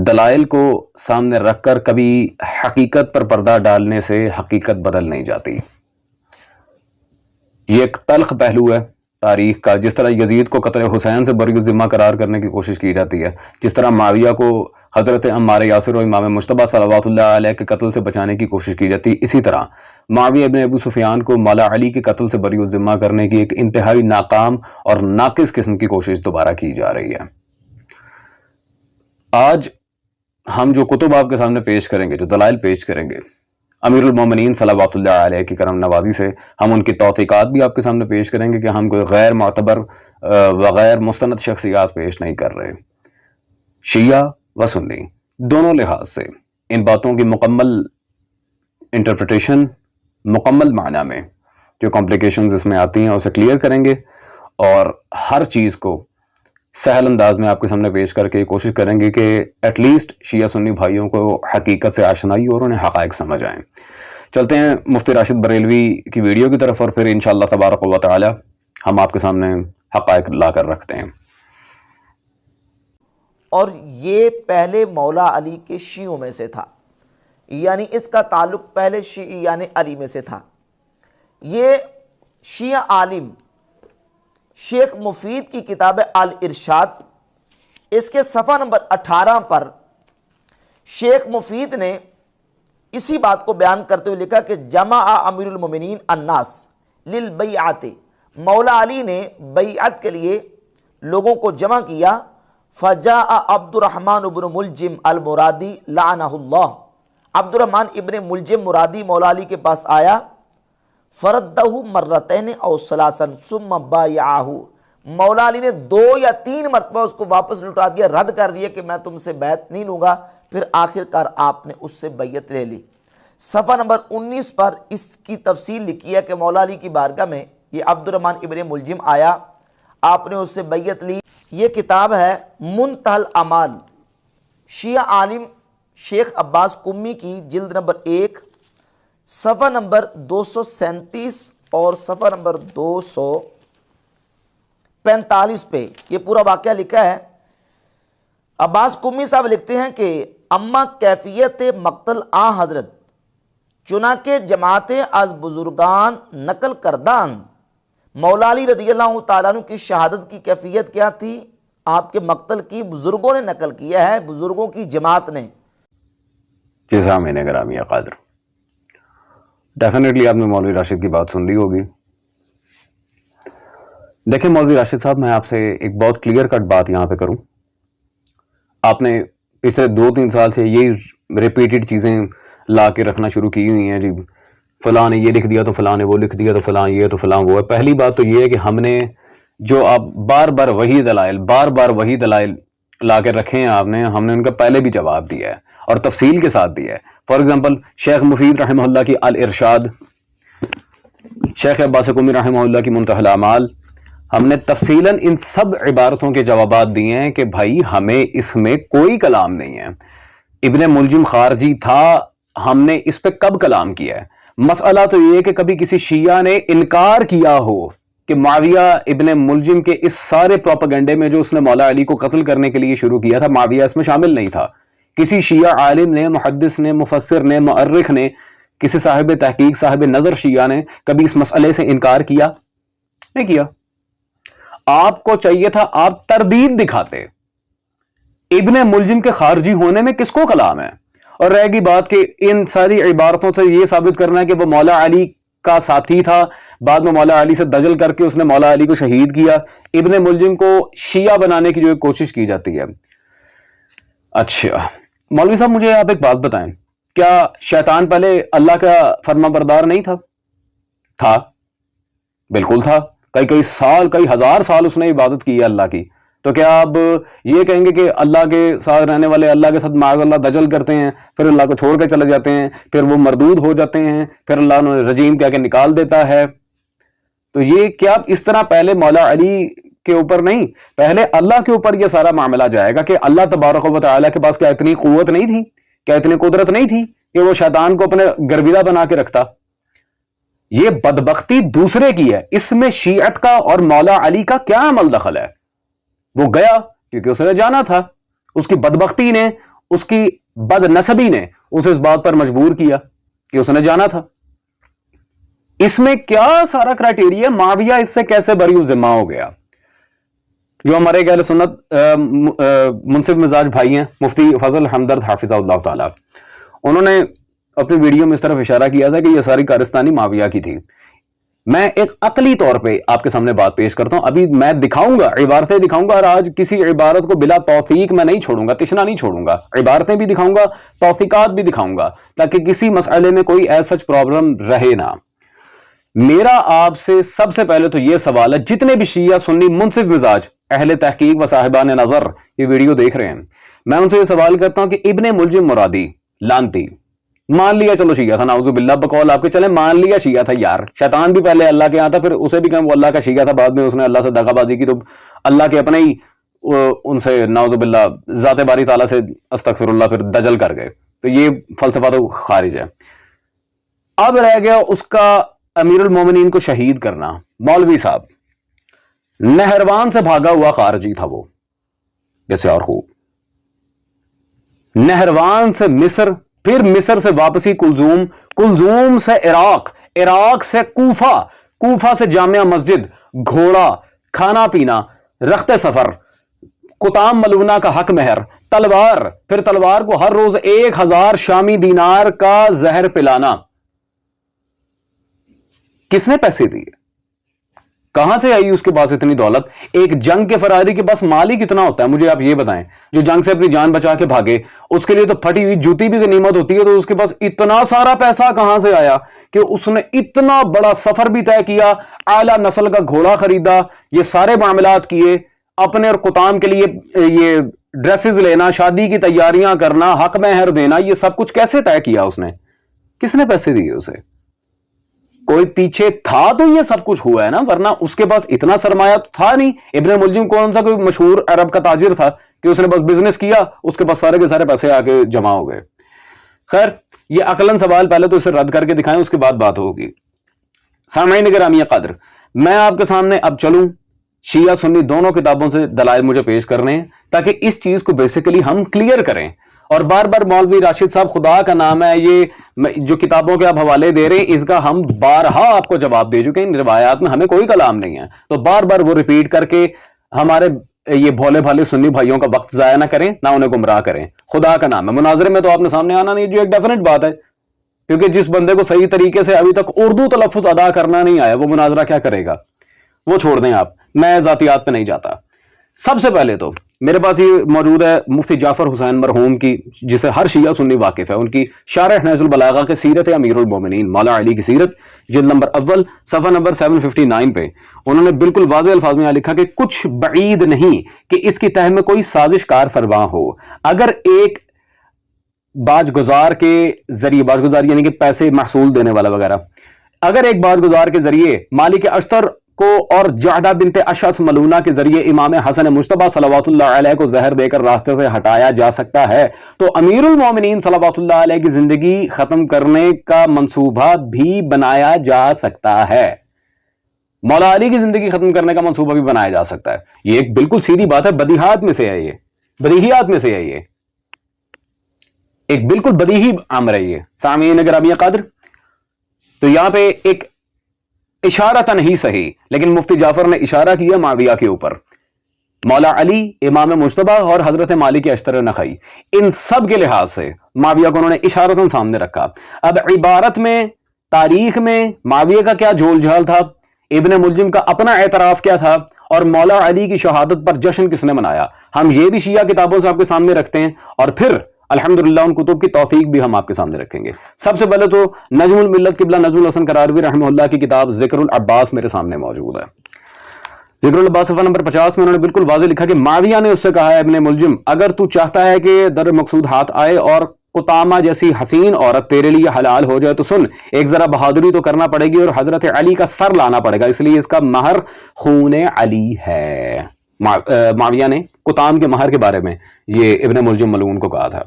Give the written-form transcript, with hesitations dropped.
دلائل کو سامنے رکھ کر کبھی حقیقت پر پردہ ڈالنے سے حقیقت بدل نہیں جاتی. یہ ایک تلخ پہلو ہے تاریخ کا. جس طرح یزید کو قتل حسین سے بری الذمہ قرار کرنے کی کوشش کی جاتی ہے، جس طرح معاویہ کو حضرت عمار یاسر و امام مجتبیٰ صلوات اللہ علیہ کے قتل سے بچانے کی کوشش کی جاتی ہے، اسی طرح معاویہ ابن ابو سفیان کو مولا علی کے قتل سے بری الذمہ کرنے کی ایک انتہائی ناکام اور ناقص قسم کی کوشش دوبارہ کی جا رہی ہے. آج ہم جو کتب آپ کے سامنے پیش کریں گے، جو دلائل پیش کریں گے، امیر المومنین صلوات اللہ علیہ کی کرم نوازی سے ہم ان کی توثیقات بھی آپ کے سامنے پیش کریں گے کہ ہم کوئی غیر معتبر وغیر مستند شخصیات پیش نہیں کر رہے. شیعہ و سنی دونوں لحاظ سے ان باتوں کی مکمل انٹرپریٹیشن، مکمل معنی میں جو کمپلیکیشنز اس میں آتی ہیں اسے کلیئر کریں گے، اور ہر چیز کو سہل انداز میں آپ کے سامنے پیش کر کے کوشش کریں گے کہ ایٹ لیسٹ شیعہ سنی بھائیوں کو حقیقت سے آشنائی اور انہیں حقائق سمجھ آئیں. چلتے ہیں مفتی راشد بریلوی کی ویڈیو کی طرف، اور پھر انشاءاللہ تبارک و تعالی ہم آپ کے سامنے حقائق لا کر رکھتے ہیں. اور یہ پہلے مولا علی کے شیعوں میں سے تھا، یعنی اس کا تعلق پہلے شیعی یعنی علی میں سے تھا. یہ شیعہ عالم شیخ مفید کی کتاب الارشاد، اس کے صفحہ نمبر 18 پر شیخ مفید نے اسی بات کو بیان کرتے ہوئے لکھا کہ جمع امیر المومنین الناس للبیعت، مولا علی نے بیعت کے لیے لوگوں کو جمع کیا. فجاء عبد الرحمن ابن ملجم المرادی لعنہ اللہ، عبد الرحمن ابن ملجم مرادی مولا علی کے پاس آیا. فردہ مرتین او ثلاثا ثم بایعہ، مولا علی نے 2 یا 3 مرتبہ اس کو واپس لوٹا دیا، رد کر دیا کہ میں تم سے بیعت نہیں لوں گا. پھر آخر کار آپ نے اس سے بیعت لے لی. صفحہ نمبر 19 پر اس کی تفصیل لکھی ہے کہ مولا علی کی بارگاہ میں یہ عبد الرحمن ابن ملجم آیا، آپ نے اس سے بیعت لی. یہ کتاب ہے منتہی الامال، شیعہ عالم شیخ عباس قمی کی، جلد نمبر 1 صفحہ نمبر 237 اور صفحہ نمبر 245 پہ یہ پورا واقعہ لکھا ہے. عباس قمی صاحب لکھتے ہیں کہ اما کیفیت مقتل حضرت چنانکہ جماعتیں از بزرگان نقل کردان، مولا علی رضی اللہ تعالیٰ عنہ کی شہادت کی کیفیت کیا تھی؟ آپ کے مقتل کی بزرگوں نے نقل کیا ہے، بزرگوں کی جماعت نے. جی سامعین گرامی قادر، ڈیفینیٹلی آپ نے مولوی راشد کی بات سن لی ہوگی. دیکھیں مولوی راشد صاحب، میں آپ سے ایک بہت کلیئر کٹ بات یہاں پہ کروں. آپ نے پچھلے 2-3 سال سے یہی ریپیٹڈ چیزیں لا کے رکھنا شروع کی ہوئی ہیں. جی فلاں نے یہ لکھ دیا تو فلاں نے وہ لکھ دیا تو فلاں یہ تو فلاں وہ ہے. پہلی بات تو یہ ہے کہ ہم نے جو آپ بار بار وہی دلائل لا کے رکھے ہیں، ہم نے ان کا پہلے بھی جواب دیا ہے اور تفصیل کے ساتھ دیا ہے. فار ایگزامپل شیخ مفید رحمہ اللہ کی الارشاد، شیخ عباس قمی رحمہ اللہ کی منتہی الاعمال، ہم نے تفصیلاً ان سب عبارتوں کے جوابات دیے ہیں کہ بھائی ہمیں اس میں کوئی کلام نہیں ہے. ابن ملجم خارجی تھا، ہم نے اس پہ کب کلام کیا ہے؟ مسئلہ تو یہ ہے کہ کبھی کسی شیعہ نے انکار کیا ہو کہ معاویہ ابن ملجم کے اس سارے پروپیگنڈے میں جو اس نے مولا علی کو قتل کرنے کے لیے شروع کیا تھا، معاویہ اس میں شامل نہیں تھا. کسی شیعہ عالم نے، محدث نے، مفسر نے، مؤرخ نے، کسی صاحب تحقیق، صاحب نظر شیعہ نے کبھی اس مسئلے سے انکار کیا؟ نہیں کیا. آپ کو چاہیے تھا آپ تردید دکھاتے. ابن ملجم کے خارجی ہونے میں کس کو کلام ہے؟ اور رہ گئی بات کہ ان ساری عبارتوں سے یہ ثابت کرنا ہے کہ وہ مولا علی کا ساتھی تھا، بعد میں مولا علی سے دجل کر کے اس نے مولا علی کو شہید کیا. ابن ملجم کو شیعہ بنانے کی جو ایک کوشش کی جاتی ہے. اچھا مولوی صاحب، مجھے آپ ایک بات بتائیں، کیا شیطان پہلے اللہ کا فرما بردار نہیں تھا؟ تھا، بالکل تھا. کئی سال، کئی ہزار سال اس نے عبادت کی ہے اللہ کی. تو کیا آپ یہ کہیں گے کہ اللہ کے ساتھ رہنے والے اللہ کے ساتھ معاذ اللہ دجل کرتے ہیں، پھر اللہ کو چھوڑ کے چلے جاتے ہیں، پھر وہ مردود ہو جاتے ہیں، پھر اللہ انہیں رجیم کہہ کے نکال دیتا ہے؟ تو یہ کیا اس طرح پہلے مولا علی کے اوپر نہیں، پہلے اللہ کے اوپر یہ سارا معاملہ جائے گا کہ اللہ تبارک و تعالیٰ کے پاس کیا اتنی قوت نہیں تھی، کیا اتنی قدرت نہیں تھی کہ وہ شیطان کو اپنے گرویدہ بنا کے رکھتا؟ یہ بدبختی دوسرے کی ہے، اس میں شیعت کا اور مولا علی کا کیا عمل دخل ہے؟ وہ گیا کیونکہ اس نے جانا تھا، اس کی بدبختی نے اس کی بد نسبی نے اسے اس بات پر مجبور کیا کہ اس نے جانا تھا. اس میں کیا سارا کرائٹیریا, معاویہ اس سے کیسے بری ذمہ ہو گیا؟ جو ہمارے اہل سنت منصف مزاج بھائی ہیں مفتی فضل ہمدرد حافظہ اللہ تعالی, انہوں نے اپنی ویڈیو میں اس طرف اشارہ کیا تھا کہ یہ ساری کارستانی معاویہ کی تھی. میں ایک عقلی طور پہ آپ کے سامنے بات پیش کرتا ہوں. ابھی میں دکھاؤں گا, عبارتیں دکھاؤں گا, اور آج کسی عبارت کو بلا توثیق میں نہیں چھوڑوں گا, تشنا نہیں چھوڑوں گا. عبارتیں بھی دکھاؤں گا, توثیقات بھی دکھاؤں گا, تاکہ کسی مسئلے میں کوئی ایسا پرابلم رہے نہ. میرا آپ سے سب سے پہلے تو یہ سوال ہے, جتنے بھی شیعہ سنی منصف مزاج اہل تحقیق و صاحبان نظر یہ ویڈیو دیکھ رہے ہیں, میں ان سے یہ سوال کرتا ہوں کہ ابن ملجم مرادی لانتی, مان لیا چلو شیعہ تھا, نعوذ باللہ بقول آپ کے, چلے مان لیا شیعہ تھا یار, شیطان بھی پہلے اللہ کے یہاں تھا, پھر اسے بھی کہا وہ اللہ کا شیعہ تھا, بعد میں اس نے اللہ سے دغا بازی کی تو اللہ کے اپنے ہی ان سے نعوذ باللہ ذات باری تعالیٰ سے استغفر اللہ پھر دجل کر گئے. تو یہ فلسفہ تو خارج ہے. اب رہ گیا اس کا امیر المومنین کو شہید کرنا. مولوی صاحب نہروان سے بھاگا ہوا خارجی تھا وہ, جیسے اور خوب, نہروان سے مصر, پھر مصر سے واپسی کلزوم, کلزوم سے عراق, عراق سے کوفہ, کوفہ سے جامع مسجد, گھوڑا, کھانا پینا, رخت سفر, قطام ملونہ کا حق مہر, تلوار, پھر تلوار کو ہر روز 1000 شامی دینار کا زہر پلانا. کس نے پیسے دیے؟ کہاں سے آئی اس کے پاس اتنی دولت؟ ایک جنگ کے فراری کے پاس مال ہی کتنا ہوتا ہے مجھے آپ یہ بتائیں, جو جنگ سے اپنی جان بچا کے بھاگے, اس کے لیے تو پھٹی ہوئی جوتی بھی غنیمت ہوتی ہے, تو اس کے پاس اتنا سارا پیسہ کہاں سے آیا کہ اس نے اتنا بڑا سفر بھی طے کیا, اعلیٰ نسل کا گھوڑا خریدا, یہ سارے معاملات کیے, اپنے اور قطام کے لیے یہ ڈریسز لینا, شادی کی تیاریاں کرنا, حق مہر دینا, یہ سب کچھ کیسے طے کیا اس نے؟ کس نے پیسے دیے اسے؟ کوئی پیچھے تھا تو یہ سب کچھ ہوا ہے نا, ورنہ اس کے پاس اتنا سرمایہ تو تھا نہیں. ابن ملجم کون سا کوئی مشہور عرب کا تاجر تھا کہ اس نے بس بزنس کیا, اس کے پاس سارے کے سارے پیسے آ کے جمع ہو گئے. خیر, یہ عقلاً سوال پہلے تو اسے رد کر کے دکھائیں, اس کے بعد بات ہوگی. سامعین گرامی قدر, میں آپ کے سامنے اب چلوں شیعہ سنی دونوں کتابوں سے دلائل مجھے پیش کرنے ہیں, تاکہ اس چیز کو بیسیکلی ہم کلیئر کریں. اور بار بار مولوی راشد صاحب, خدا کا نام ہے, یہ جو کتابوں کے آپ حوالے دے رہے ہیں اس کا ہم بارہا آپ کو جواب دے چکے ہیں, ان روایات میں ہمیں کوئی کلام نہیں ہے, تو بار بار وہ ریپیٹ کر کے ہمارے یہ بھولے بھالے سنی بھائیوں کا وقت ضائع نہ کریں, نہ انہیں گمراہ کریں. خدا کا نام ہے, مناظرے میں تو آپ نے سامنے آنا نہیں, جو ایک ڈیفینیٹ بات ہے, کیونکہ جس بندے کو صحیح طریقے سے ابھی تک اردو تلفظ ادا کرنا نہیں آیا, وہ مناظرہ کیا کرے گا؟ وہ چھوڑ دیں آپ, میں ذاتیات پہ نہیں جاتا. سب سے پہلے تو میرے پاس یہ موجود ہے مفتی جعفر حسین مرحوم کی, جسے ہر شیعہ سنی واقف ہے, ان کی شارح نہج البلاغہ کے سیرت امیر المومنین مولا علی کی سیرت, جلد نمبر اول, صفحہ نمبر 759 پہ انہوں نے بالکل واضح الفاظ میں لکھا کہ کچھ بعید نہیں کہ اس کی تہ میں کوئی سازش کار فرما ہو. اگر ایک باج گزار کے ذریعے, باج گزار یعنی کہ پیسے محصول دینے والا وغیرہ, اگر ایک باج گزار کے ذریعے مالک اشتر کو اور جعدہ بنت اشعث ملونہ کے ذریعے امام حسن مجتبی صلوات اللہ علیہ کو زہر دے کر راستے سے ہٹایا جا سکتا ہے, تو امیر المومنین صلوات اللہ علیہ کی زندگی ختم کرنے کا منصوبہ بھی بنایا جا سکتا ہے. مولا علی کی زندگی ختم کرنے کا منصوبہ بھی بنایا جا سکتا ہے. یہ ایک بالکل سیدھی بات ہے, بدیہات میں سے ہے, یہ بدیہیات میں سے ہے, یہ ایک بالکل بدیہی امر ہے یہ. سامعین گرامی قدر, تو یہاں پہ ایک اشارہ نہیں صحیح, لیکن مفتی جعفر نے اشارہ کیا معاویہ کے اوپر, مولا علی, امام مجتبی اور حضرت مالک اشتر نخعی, ان سب کے لحاظ سے معاویہ کو انہوں نے اشارتاً سامنے رکھا. اب عبارت میں, تاریخ میں معاویہ کا کیا جھول جھال تھا, ابن ملجم کا اپنا اعتراف کیا تھا, اور مولا علی کی شہادت پر جشن کس نے منایا, ہم یہ بھی شیعہ کتابوں سے آپ کے سامنے رکھتے ہیں, اور پھر الحمدللہ ان کتب کی توثیق بھی ہم آپ کے سامنے رکھیں گے. سب سے پہلے تو نجم الملت قبلہ نجم الحسن قراروی رحمہ اللہ کی کتاب ذکر العباس میرے سامنے موجود ہے. ذکر العباس صفحہ نمبر 50 میں انہوں نے بالکل واضح لکھا کہ معاویہ نے اس سے کہا ہے, ابن ملجم اگر تو چاہتا ہے کہ در مقصود ہاتھ آئے اور قطامہ جیسی حسین عورت تیرے لیے حلال ہو جائے تو سن, ایک ذرا بہادری تو کرنا پڑے گی اور حضرت علی کا سر لانا پڑے گا, اس لیے اس کا مہر خون علی ہے. معاویہ نے قطام کے مہر کے بارے میں یہ ابن ملجم ملعون کو کہا تھا.